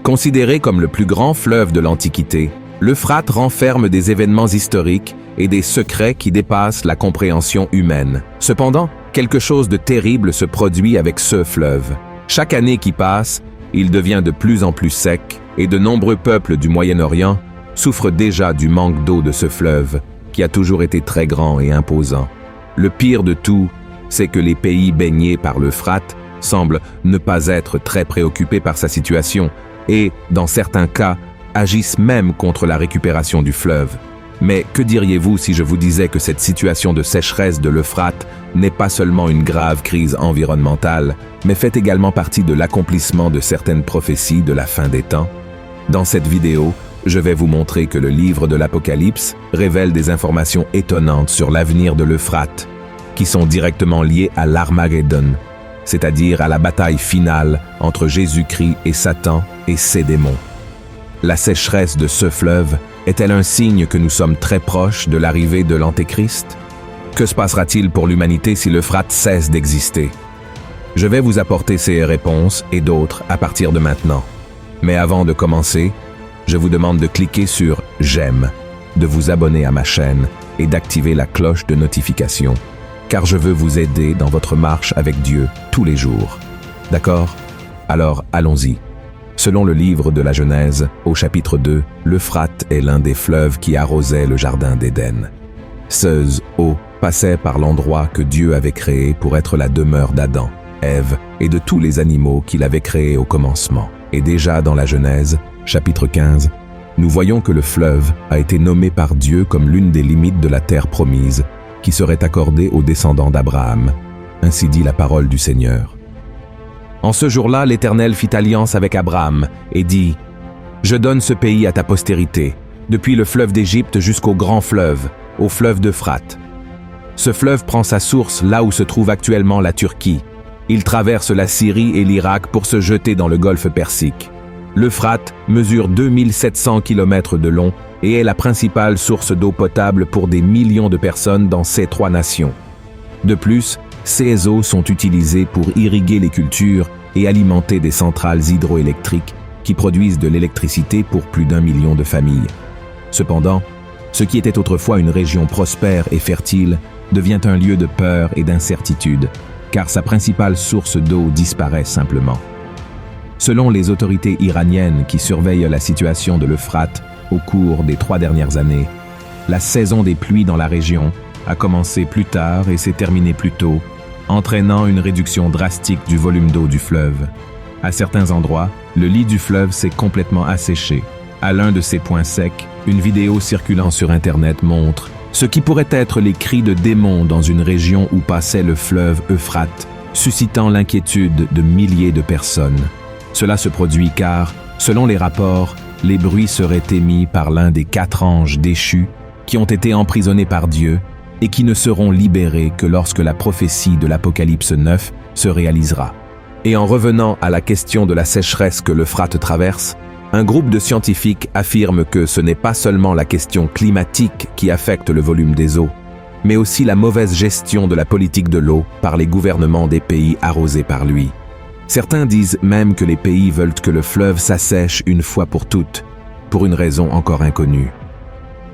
Considéré comme le plus grand fleuve de l'Antiquité, l'Euphrate renferme des événements historiques et des secrets qui dépassent la compréhension humaine. Cependant, quelque chose de terrible se produit avec ce fleuve. Chaque année qui passe, il devient de plus en plus sec et de nombreux peuples du Moyen-Orient souffrent déjà du manque d'eau de ce fleuve, qui a toujours été très grand et imposant. Le pire de tout, c'est que les pays baignés par l'Euphrate semblent ne pas être très préoccupés par sa situation et, dans certains cas, agissent même contre la récupération du fleuve. Mais que diriez-vous si je vous disais que cette situation de sécheresse de l'Euphrate n'est pas seulement une grave crise environnementale, mais fait également partie de l'accomplissement de certaines prophéties de la fin des temps? Dans cette vidéo, je vais vous montrer que le livre de l'Apocalypse révèle des informations étonnantes sur l'avenir de l'Euphrate, qui sont directement liées à l'Armageddon, c'est-à-dire à la bataille finale entre Jésus-Christ et Satan et ses démons. La sécheresse de ce fleuve est-elle un signe que nous sommes très proches de l'arrivée de l'Antéchrist? Que se passera-t-il pour l'humanité si l'Euphrate cesse d'exister? Je vais vous apporter ces réponses et d'autres à partir de maintenant. Mais avant de commencer, je vous demande de cliquer sur « J'aime », de vous abonner à ma chaîne et d'activer la cloche de notification, car je veux vous aider dans votre marche avec Dieu tous les jours. D'accord? Alors allons-y. Selon le livre de la Genèse, au chapitre 2, l'Euphrate est l'un des fleuves qui arrosait le jardin d'Éden. Ces eaux passaient par l'endroit que Dieu avait créé pour être la demeure d'Adam, Ève et de tous les animaux qu'il avait créés au commencement. Et déjà dans la Genèse, chapitre 15, nous voyons que le fleuve a été nommé par Dieu comme l'une des limites de la terre promise qui serait accordée aux descendants d'Abraham. Ainsi dit la parole du Seigneur. En ce jour-là, l'Éternel fit alliance avec Abraham et dit « Je donne ce pays à ta postérité, depuis le fleuve d'Égypte jusqu'au grand fleuve, au fleuve d'Euphrate. Ce fleuve prend sa source là où se trouve actuellement la Turquie. Il traverse la Syrie et l'Irak pour se jeter dans le golfe Persique. L'Euphrate mesure 2700 km de long et est la principale source d'eau potable pour des millions de personnes dans ces trois nations. De plus, ces eaux sont utilisées pour irriguer les cultures et alimenter des centrales hydroélectriques qui produisent de l'électricité pour plus d'1 million de familles. Cependant, ce qui était autrefois une région prospère et fertile devient un lieu de peur et d'incertitude, car sa principale source d'eau disparaît simplement. Selon les autorités iraniennes qui surveillent la situation de l'Euphrate au cours des 3 dernières années, la saison des pluies dans la région a commencé plus tard et s'est terminée plus tôt, entraînant une réduction drastique du volume d'eau du fleuve. À certains endroits, le lit du fleuve s'est complètement asséché. À l'un de ces points secs, une vidéo circulant sur Internet montre ce qui pourrait être les cris de démons dans une région où passait le fleuve Euphrate, suscitant l'inquiétude de milliers de personnes. Cela se produit car, selon les rapports, les bruits seraient émis par l'un des 4 anges déchus qui ont été emprisonnés par Dieu et qui ne seront libérés que lorsque la prophétie de l'Apocalypse 9 se réalisera. Et en revenant à la question de la sécheresse que l'Euphrate traverse, un groupe de scientifiques affirme que ce n'est pas seulement la question climatique qui affecte le volume des eaux, mais aussi la mauvaise gestion de la politique de l'eau par les gouvernements des pays arrosés par lui. Certains disent même que les pays veulent que le fleuve s'assèche une fois pour toutes, pour une raison encore inconnue.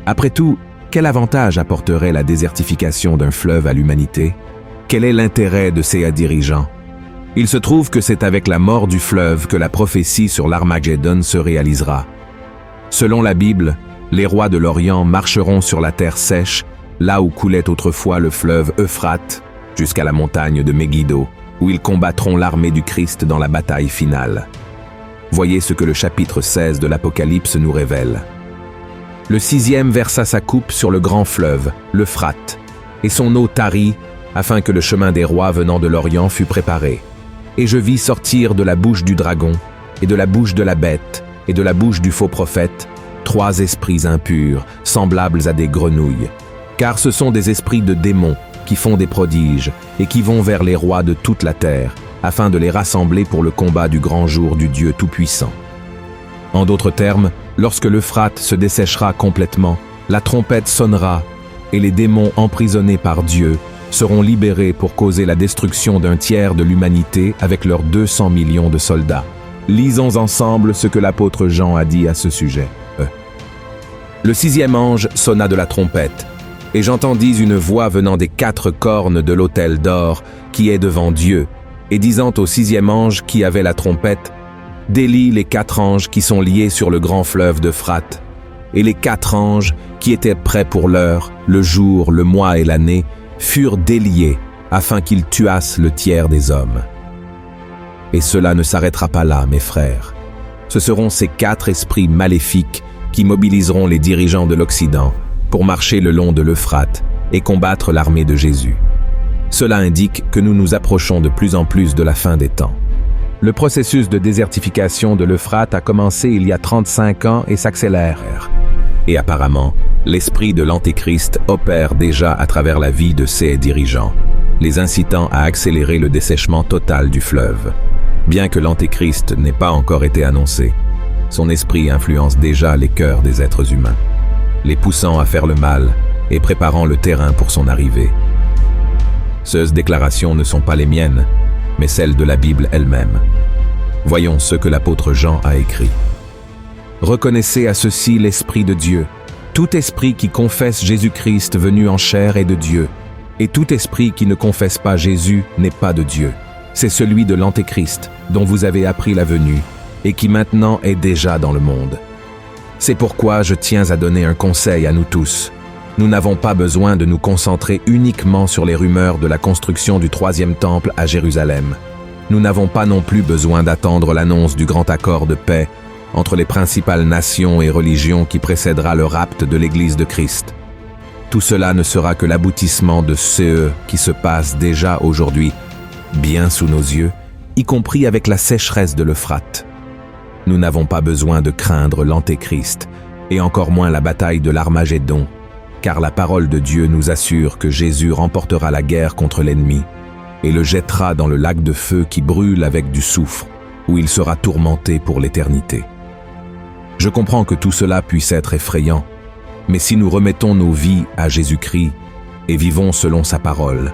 Après tout, quel avantage apporterait la désertification d'un fleuve à l'humanité? Quel est l'intérêt de ces dirigeants? Il se trouve que c'est avec la mort du fleuve que la prophétie sur l'Armageddon se réalisera. Selon la Bible, les rois de l'Orient marcheront sur la terre sèche, là où coulait autrefois le fleuve Euphrate, jusqu'à la montagne de Megiddo, où ils combattront l'armée du Christ dans la bataille finale. Voyez ce que le chapitre 16 de l'Apocalypse nous révèle. Le 6e versa sa coupe sur le grand fleuve, l'Euphrate, et son eau tarit, afin que le chemin des rois venant de l'Orient fût préparé. Et je vis sortir de la bouche du dragon, et de la bouche de la bête, et de la bouche du faux prophète, 3 esprits impurs, semblables à des grenouilles. Car ce sont des esprits de démons qui font des prodiges, et qui vont vers les rois de toute la terre, afin de les rassembler pour le combat du grand jour du Dieu Tout-Puissant. En d'autres termes, lorsque l'Euphrate se desséchera complètement, la trompette sonnera, et les démons emprisonnés par Dieu seront libérés pour causer la destruction d'un tiers de l'humanité avec leurs 200 millions de soldats. Lisons ensemble ce que l'apôtre Jean a dit à ce sujet. Le sixième ange sonna de la trompette, et j'entendis une voix venant des 4 cornes de l'autel d'or qui est devant Dieu, et disant au sixième ange qui avait la trompette, « Délie les 4 anges qui sont liés sur le grand fleuve d'Euphrate. » Et les 4 anges qui étaient prêts pour l'heure, le jour, le mois et l'année, furent déliés afin qu'ils tuassent le tiers des hommes. Et cela ne s'arrêtera pas là, mes frères. Ce seront ces 4 esprits maléfiques qui mobiliseront les dirigeants de l'Occident pour marcher le long de l'Euphrate et combattre l'armée de Jésus. Cela indique que nous nous approchons de plus en plus de la fin des temps. Le processus de désertification de l'Euphrate a commencé il y a 35 ans et s'accélère. Et apparemment, l'esprit de l'Antéchrist opère déjà à travers la vie de ses dirigeants, les incitant à accélérer le dessèchement total du fleuve. Bien que l'Antéchrist n'ait pas encore été annoncé, son esprit influence déjà les cœurs des êtres humains, les poussant à faire le mal et préparant le terrain pour son arrivée. Ces déclarations ne sont pas les miennes, mais celles de la Bible elle-même. Voyons ce que l'apôtre Jean a écrit. Reconnaissez à ceci l'Esprit de Dieu. Tout esprit qui confesse Jésus-Christ venu en chair est de Dieu, et tout esprit qui ne confesse pas Jésus n'est pas de Dieu. C'est celui de l'Antéchrist, dont vous avez appris la venue, et qui maintenant est déjà dans le monde. C'est pourquoi je tiens à donner un conseil à nous tous. Nous n'avons pas besoin de nous concentrer uniquement sur les rumeurs de la construction du 3e temple à Jérusalem. Nous n'avons pas non plus besoin d'attendre l'annonce du grand accord de paix entre les principales nations et religions qui précédera le rapt de l'Église de Christ. Tout cela ne sera que l'aboutissement de ce qui se passe déjà aujourd'hui, bien sous nos yeux, y compris avec la sécheresse de l'Euphrate. Nous n'avons pas besoin de craindre l'Antéchrist, et encore moins la bataille de l'Armagédon, car la parole de Dieu nous assure que Jésus remportera la guerre contre l'ennemi et le jettera dans le lac de feu qui brûle avec du soufre, où il sera tourmenté pour l'éternité. Je comprends que tout cela puisse être effrayant, mais si nous remettons nos vies à Jésus-Christ et vivons selon sa parole,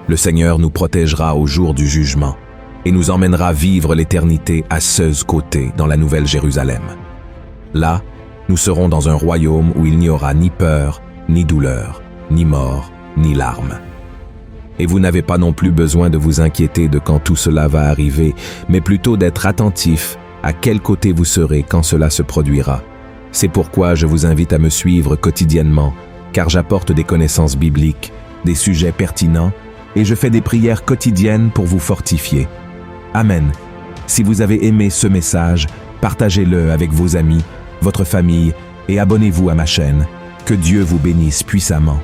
le Seigneur nous protégera au jour du jugement et nous emmènera vivre l'éternité à ses côtés dans la Nouvelle Jérusalem. Là, nous serons dans un royaume où il n'y aura ni peur, ni douleur, ni mort, ni larmes. Et vous n'avez pas non plus besoin de vous inquiéter de quand tout cela va arriver, mais plutôt d'être attentif à quel côté vous serez quand cela se produira. C'est pourquoi je vous invite à me suivre quotidiennement, car j'apporte des connaissances bibliques, des sujets pertinents, et je fais des prières quotidiennes pour vous fortifier. Amen. Si vous avez aimé ce message, partagez-le avec vos amis, votre famille, et abonnez-vous à ma chaîne. Que Dieu vous bénisse puissamment.